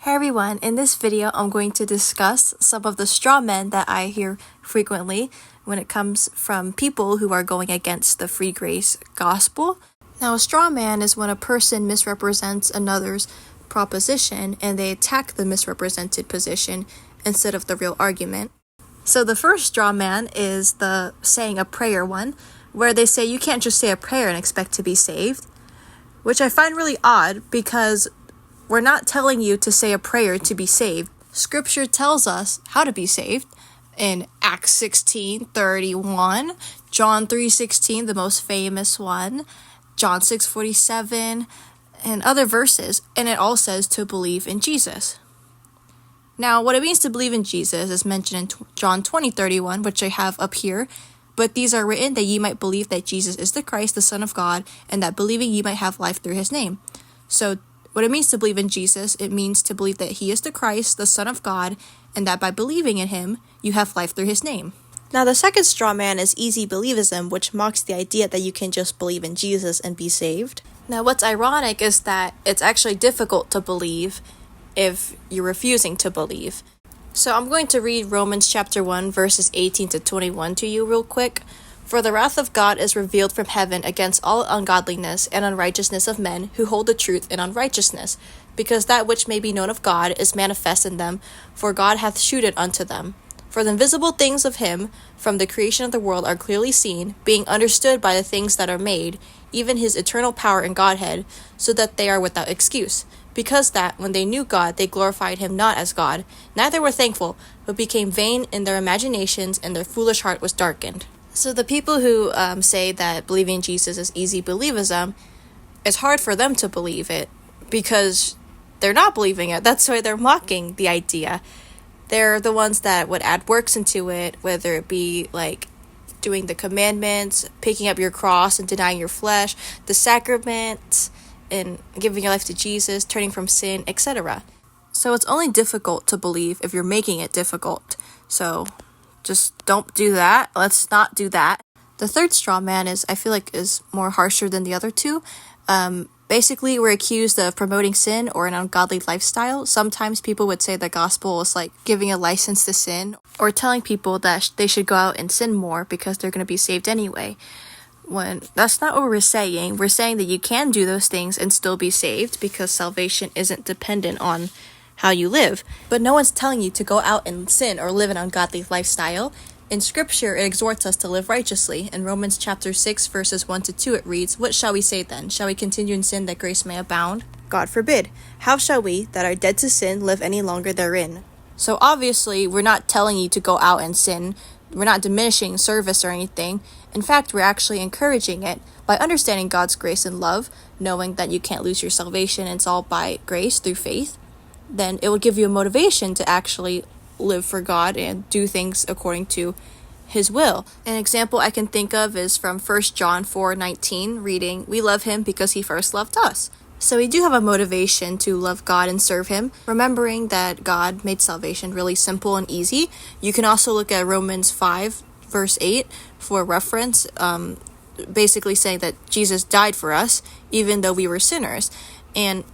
Hey everyone, in this video I'm going to discuss some of the straw men that I hear frequently when it comes from people who are going against the free grace gospel. Now, a straw man is when a person misrepresents another's proposition and they attack the misrepresented position instead of the real argument. So the first straw man is the saying a prayer one, where they say you can't just say a prayer and expect to be saved, which I find really odd because we're not telling you to say a prayer to be saved. Scripture tells us how to be saved in Acts 16:31, John 3:16, the most famous one, John 6:47, and other verses, and it all says to believe in Jesus. Now, what it means to believe in Jesus is mentioned in John 20:31, which I have up here, but these are written that ye might believe that Jesus is the Christ, the Son of God, and that believing ye might have life through his name. So what it means to believe in Jesus, it means to believe that he is the Christ, the Son of God, and that by believing in him, you have life through his name. Now, the second straw man is easy believism, which mocks the idea that you can just believe in Jesus and be saved. Now, what's ironic is that it's actually difficult to believe if you're refusing to believe. So I'm going to read Romans chapter 1, verses 18 to 21 to you real quick. For the wrath of God is revealed from heaven against all ungodliness and unrighteousness of men who hold the truth in unrighteousness, because that which may be known of God is manifest in them, for God hath shewed it unto them. For the invisible things of him from the creation of the world are clearly seen, being understood by the things that are made, even his eternal power and Godhead, so that they are without excuse. Because that, when they knew God, they glorified him not as God, neither were thankful, but became vain in their imaginations, and their foolish heart was darkened. So the people who say that believing in Jesus is easy believism, it's hard for them to believe it because they're not believing it. That's why they're mocking the idea. They're the ones that would add works into it, whether it be like doing the commandments, picking up your cross and denying your flesh, the sacraments, and giving your life to Jesus, turning from sin, etc. So it's only difficult to believe if you're making it difficult. So just don't do that. Let's not do that. The third straw man I feel like is more harsher than the other two. Basically, we're accused of promoting sin or an ungodly lifestyle. Sometimes people would say the gospel is like giving a license to sin or telling people that they should go out and sin more because they're going to be saved anyway. When that's not what we're saying. We're saying that you can do those things and still be saved because salvation isn't dependent on how you live. But no one's telling you to go out and sin or live an ungodly lifestyle. In Scripture, it exhorts us to live righteously. In Romans chapter 6, verses 1 to 2, it reads, What shall we say then? Shall we continue in sin that grace may abound? God forbid. How shall we, that are dead to sin, live any longer therein? So obviously, we're not telling you to go out and sin. We're not diminishing service or anything. In fact, we're actually encouraging it by understanding God's grace and love, knowing that you can't lose your salvation. It's all by grace through faith. Then it will give you a motivation to actually live for God and do things according to his will. An example I can think of is from 1 John 4:19, reading, We love him because he first loved us. So we do have a motivation to love God and serve him, remembering that God made salvation really simple and easy. You can also look at Romans 5, verse 8 for reference, basically saying that Jesus died for us, even though we were sinners. And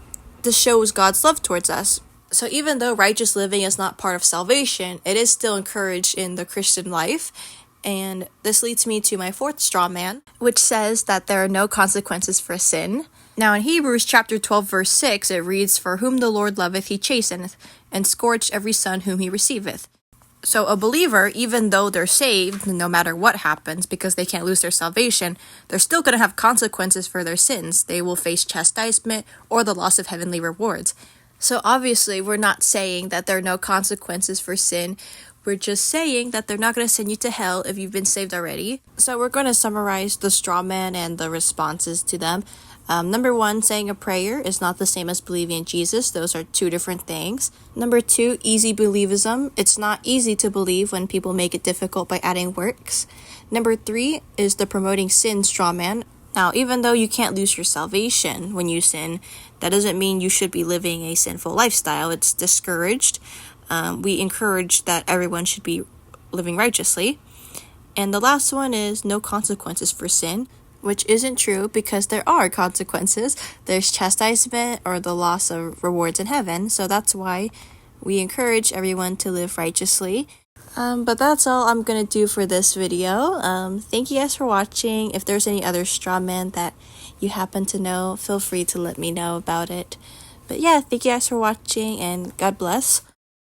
this shows God's love towards us. So even though righteous living is not part of salvation, it is still encouraged in the Christian life. And this leads me to my fourth straw man, which says that there are no consequences for sin. Now in Hebrews chapter 12, verse 6, it reads, For whom the Lord loveth he chasteneth, and scourged every son whom he receiveth. So a believer, even though they're saved, no matter what happens, because they can't lose their salvation, they're still going to have consequences for their sins. They will face chastisement or the loss of heavenly rewards. So obviously, we're not saying that there are no consequences for sin. We're just saying that they're not going to send you to hell if you've been saved already. So we're going to summarize the straw man and the responses to them. Number one, saying a prayer is not the same as believing in Jesus. Those are two different things. Number two, easy believism. It's not easy to believe when people make it difficult by adding works. Number three is the promoting sin straw man. Now, even though you can't lose your salvation when you sin, that doesn't mean you should be living a sinful lifestyle. It's discouraged. We encourage that everyone should be living righteously. And the last one is no consequences for sin. which isn't true because there are consequences. There's chastisement or the loss of rewards in heaven, so that's why we encourage everyone to live righteously. But that's all I'm gonna do for this video. Thank you guys for watching. If there's any other straw man that you happen to know, feel free to let me know about it. But yeah, thank you guys for watching, and God bless.